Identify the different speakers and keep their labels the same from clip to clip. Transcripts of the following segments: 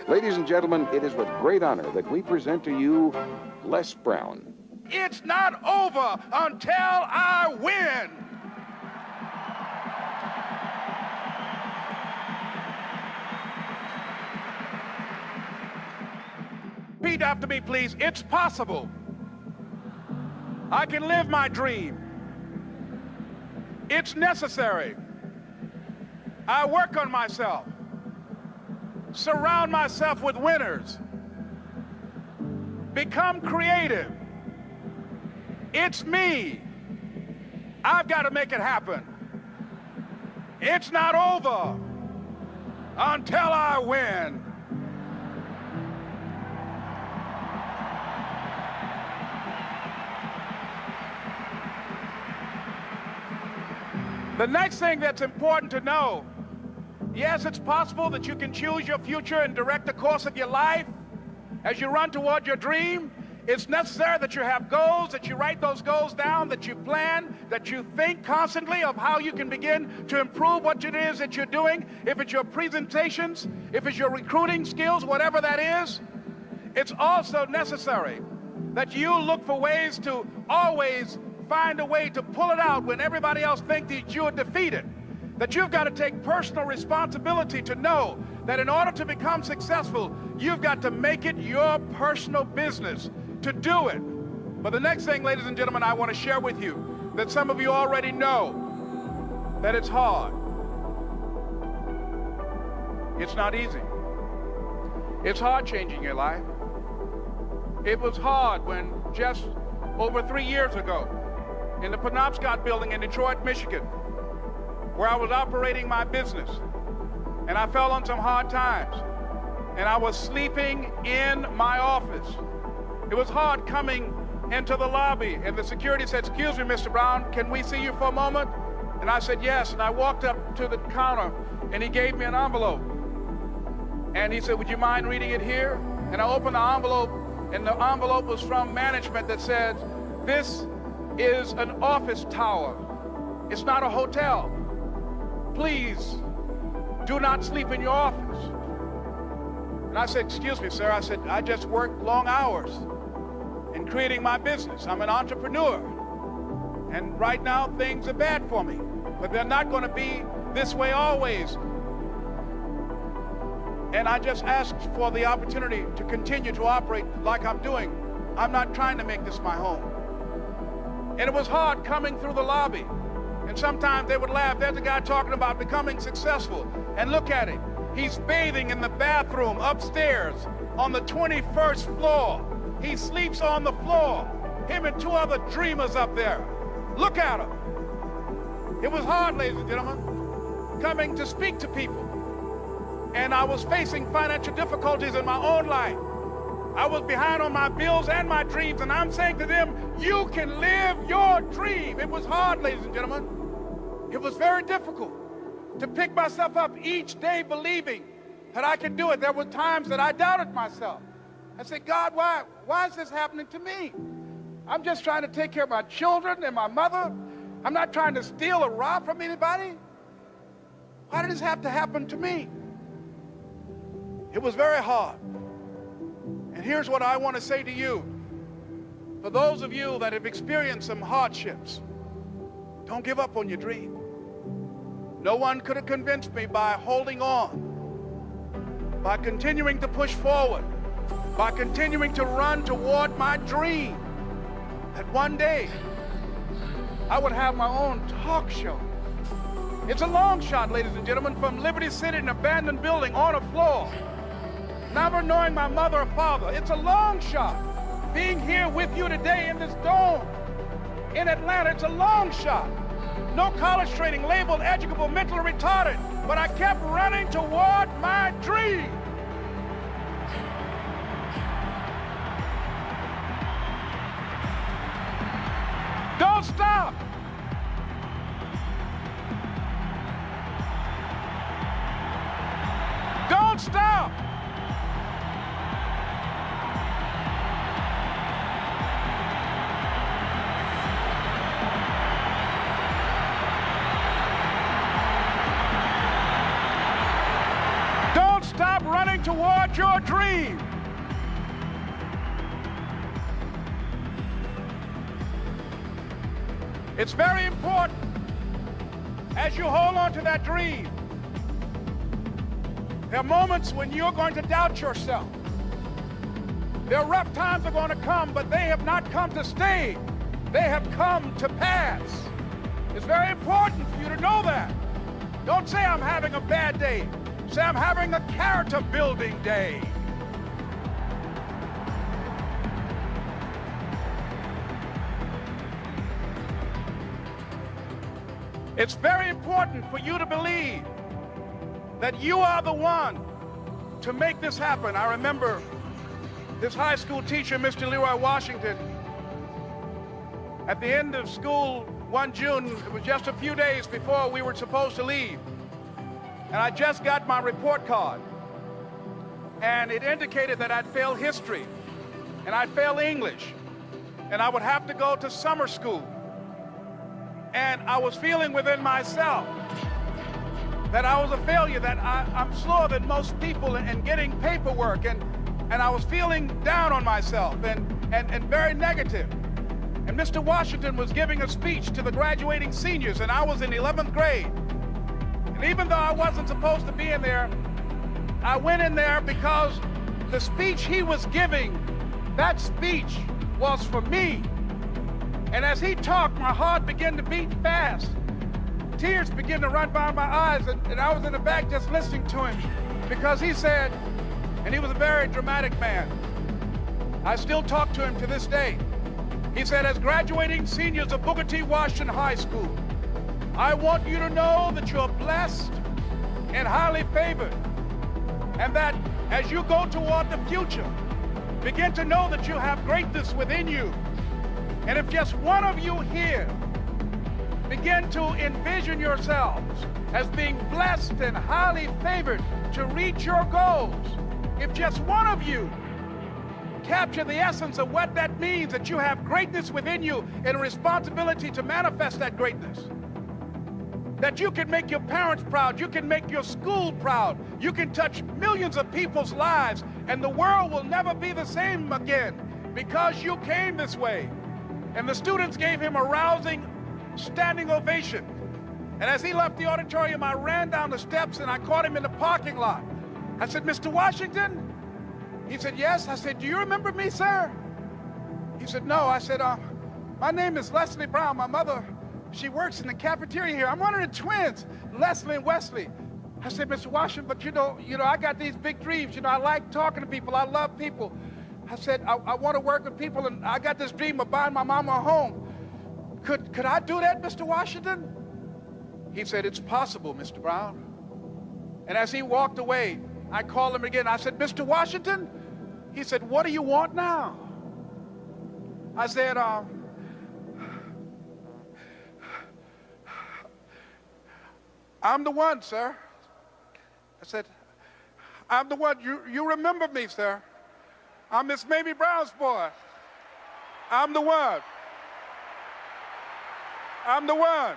Speaker 1: Ladies and gentlemen, it is with great honor that we present to you Les Brown.
Speaker 2: It's not over until I win. Repeat after me, please. It's possible. I can live my dream. It's necessary. I work on myself. Surround myself with winners. Become creative. It's me. I've got to make it happen. It's not over until I win. The next thing that's important to know, yes, it's possible that you can choose your future and direct the course of your life as you run toward your dream. It's necessary that you have goals, that you write those goals down, that you plan, that you think constantly of how you can begin to improve what it is that you're doing. If it's your presentations, if it's your recruiting skills, whatever that is, it's also necessary that you look for ways to always find a way to pull it out when everybody else thinks that you're defeated. That you've got to take personal responsibility to know that in order to become successful, you've got to make it your personal business to do it. But the next thing, ladies and gentlemen, I want to share with you that some of you already know that it's hard. It's not easy. It's hard changing your life. It was hard when just over 3 years ago, in the Penobscot building in Detroit, Michigan, where I was operating my business, and I fell on some hard times, and I was sleeping in my office. It was hard coming into the lobby, and the security said, "Excuse me, Mr. Brown, can we see you for a moment?" And I said, "Yes," and I walked up to the counter, and he gave me an envelope. And he said, "Would you mind reading it here?" And I opened the envelope, and the envelope was from management that said, "This is an office tower. It's not a hotel. Please do not sleep in your office." And I said, "Excuse me, sir." I said, "I just work long hours in creating my business. I'm an entrepreneur. And right now things are bad for me, but they're not going to be this way always. And I just asked for the opportunity to continue to operate like I'm doing. I'm not trying to make this my home." And it was hard coming through the lobby. And sometimes they would laugh. There's a guy talking about becoming successful. And look at him. He's bathing in the bathroom upstairs on the 21st floor. He sleeps on the floor. Him and 2 other dreamers up there. Look at him. It was hard, ladies and gentlemen, coming to speak to people. And I was facing financial difficulties in my own life. I was behind on my bills and my dreams, and I'm saying to them, you can live your dream. It was hard, ladies and gentlemen. It was very difficult to pick myself up each day believing that I could do it. There were times that I doubted myself. I said, "God, why is this happening to me? I'm just trying to take care of my children and my mother. I'm not trying to steal or rob from anybody. Why did this have to happen to me?" It was very hard. And here's what I want to say to you. For those of you that have experienced some hardships, don't give up on your dream. No one could have convinced me by holding on, by continuing to push forward, by continuing to run toward my dream, that one day I would have my own talk show. It's a long shot, ladies and gentlemen, from Liberty City, an abandoned building on a floor, never knowing my mother or father. It's a long shot. Being here with you today in this dome in Atlanta, it's a long shot. No college training, labeled educable, mentally retarded, but I kept running toward my dream. Don't stop. Don't stop. Stop going toward your dream. It's very important as you hold on to that dream. There are moments when you're going to doubt yourself. There are rough times are going to come, but they have not come to stay. They have come to pass. It's very important for you to know that. Don't say I'm having a bad day. Say I'm having a character building day. It's very important for you to believe that you are the one to make this happen. I remember this high school teacher, Mr. Leroy Washington, at the end of school one June, it was just a few days before we were supposed to leave, and I just got my report card, and it indicated that I'd failed history, and I'd failed English, and I would have to go to summer school. And I was feeling within myself that I was a failure, that I'm slower than most people in getting paperwork, and I was feeling down on myself and very negative. And Mr. Washington was giving a speech to the graduating seniors, and I was in 11th grade. And even though I wasn't supposed to be in there, I went in there because the speech he was giving, that speech was for me. And as he talked, my heart began to beat fast. Tears began to run by my eyes, and I was in the back just listening to him because he said, and he was a very dramatic man. I still talk to him to this day. He said, as graduating seniors of Booker T. Washington High School, I want you to know that you're blessed and highly favored, and that as you go toward the future, begin to know that you have greatness within you. And if just one of you here begin to envision yourselves as being blessed and highly favored to reach your goals, if just one of you capture the essence of what that means, that you have greatness within you and a responsibility to manifest that greatness, that you can make your parents proud, you can make your school proud, you can touch millions of people's lives, and the world will never be the same again because you came this way. And the students gave him a rousing standing ovation. And as he left the auditorium, I ran down the steps and I caught him in the parking lot. I said, Mr. Washington? He said, yes. I said, do you remember me, sir? He said, no. I said, my name is Leslie Brown. My mother, she works in the cafeteria here. I'm one of the twins, Leslie and Wesley. I said, Mr. Washington, but you know, I got these big dreams. I like talking to people. I love people. I said, I want to work with people, and I got this dream of buying my mama a home. Could I do that, Mr. Washington? He said, it's possible, Mr. Brown. And as he walked away, I called him again. I said, Mr. Washington? He said, what do you want now? I said, I'm the one, sir. I said, I'm the one. You remember me, sir. I'm Miss Mamie Brown's boy. I'm the one. I'm the one.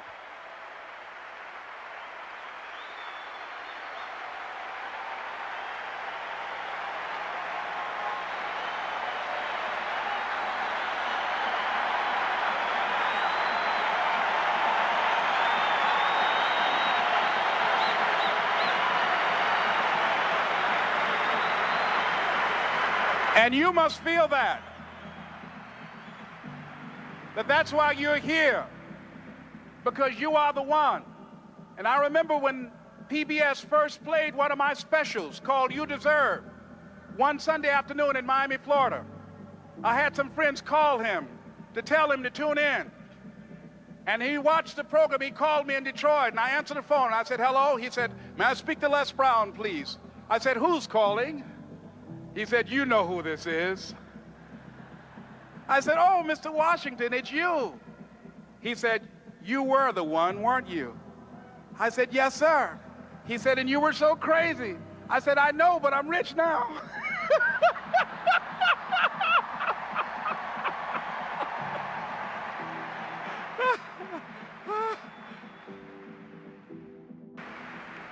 Speaker 2: And you must feel that that's why you're here, because you are the one. And I remember when PBS first played one of my specials called You Deserve, one Sunday afternoon in Miami, Florida. I had some friends call him to tell him to tune in. And he watched the program. He called me in Detroit, and I answered the phone. And I said, hello. He said, may I speak to Les Brown, please? I said, who's calling? He said, you know who this is. I said, oh, Mr. Washington, it's you. He said, you were the one, weren't you? I said, yes, sir. He said, and you were so crazy. I said, I know, but I'm rich now.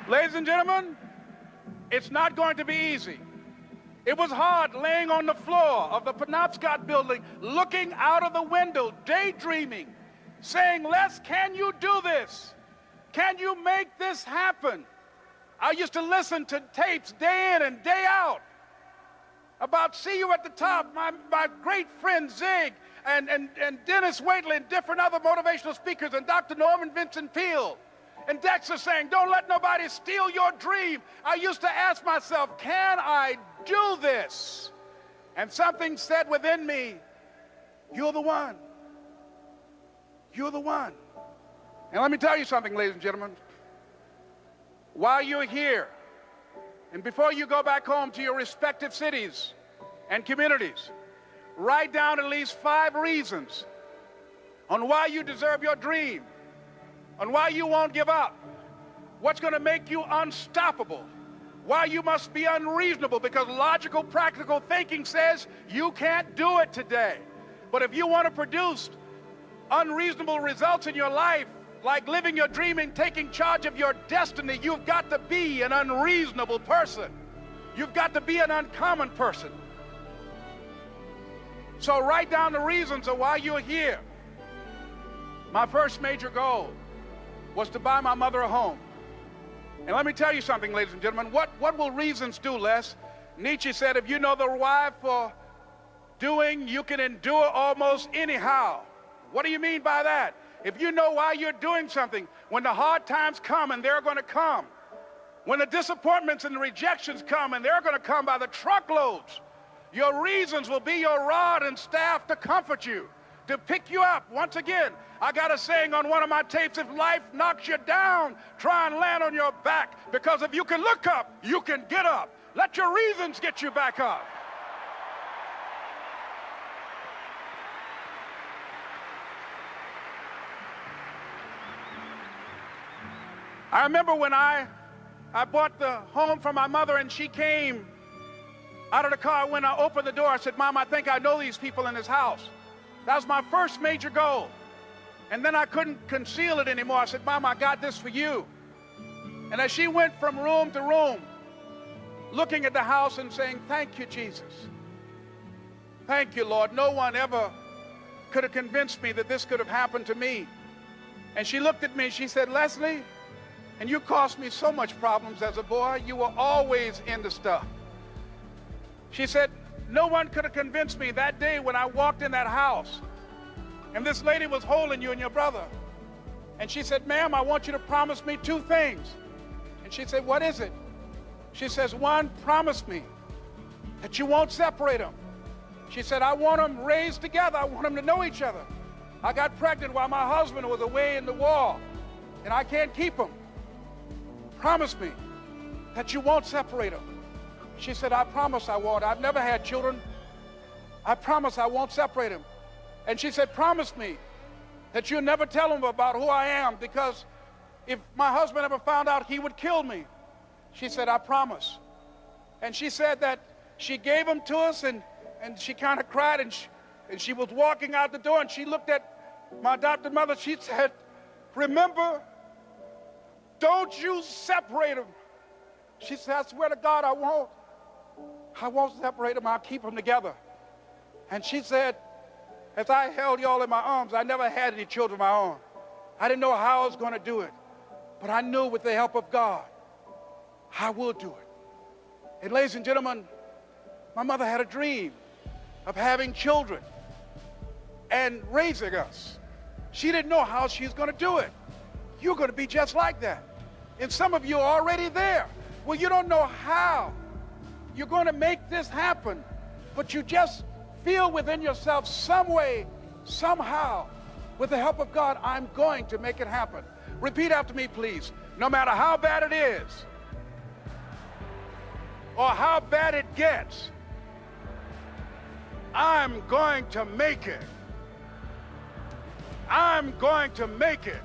Speaker 2: Ladies and gentlemen, It's not going to be easy. It was hard laying on the floor of the Penobscot building, looking out of the window, daydreaming, saying, Les, can you do this? Can you make this happen? I used to listen to tapes day in and day out about See You at the Top, my great friend Zig and Dennis Waitley and different other motivational speakers and Dr. Norman Vincent Peale and Dexter saying, don't let nobody steal your dream. I used to ask myself, can I do this? And something said within me, you're the one. You're the one. And let me tell you something, ladies and gentlemen. While you're here, and before you go back home to your respective cities and communities, write down at least 5 reasons on why you deserve your dream, on why you won't give up, what's going to make you unstoppable, why you must be unreasonable, because logical, practical thinking says you can't do it today. But if you want to produce unreasonable results in your life, like living your dream and taking charge of your destiny, you've got to be an unreasonable person. You've got to be an uncommon person. So write down the reasons of why you're here. My first major goal was to buy my mother a home. And let me tell you something, ladies and gentlemen. What will reasons do, Les? Nietzsche said, if you know the why for doing, you can endure almost anyhow. What do you mean by that? If you know why you're doing something, when the hard times come, and they're going to come, when the disappointments and the rejections come, and they're going to come by the truckloads, your reasons will be your rod and staff to comfort you, to pick you up. Once again, I got a saying on one of my tapes, if life knocks you down, try and land on your back, because if you can look up, you can get up. Let your reasons get you back up. I remember when I bought the home for my mother, and she came out of the car. When I opened the door, I said, Mom, I think I know these people in this house. That was my first major goal. And then I couldn't conceal it anymore. I said, Mom, I got this for you. And as she went from room to room, looking at the house and saying, thank you, Jesus. Thank you, Lord. No one ever could have convinced me that this could have happened to me. And she looked at me, she said, Leslie, and you caused me so much problems as a boy. You were always into stuff. She said, no one could have convinced me that day when I walked in that house and this lady was holding you and your brother. And she said, ma'am, I want you to promise me 2 things. And she said, what is it? She says, 1, promise me that you won't separate them. She said, I want them raised together. I want them to know each other. I got pregnant while my husband was away in the war, and I can't keep them. Promise me that you won't separate them. She said, I promise I won't. I've never had children. I promise I won't separate them. And she said, promise me that you'll never tell them about who I am, because if my husband ever found out, he would kill me. She said, I promise. And she said that she gave them to us, and she kind of cried, and she was walking out the door, and she looked at my adopted mother. She said, remember, don't you separate them. She said, I swear to God, I won't. I won't separate them. I'll keep them together. And she said, as I held y'all in my arms, I never had any children of my own. I didn't know how I was going to do it. But I knew with the help of God, I will do it. And ladies and gentlemen, my mother had a dream of having children and raising us. She didn't know how she was going to do it. You're going to be just like that. And some of you are already there. Well, you don't know how you're going to make this happen, but you just feel within yourself some way, somehow, with the help of God, I'm going to make it happen. Repeat after me, please. No matter how bad it is or how bad it gets, I'm going to make it. I'm going to make it.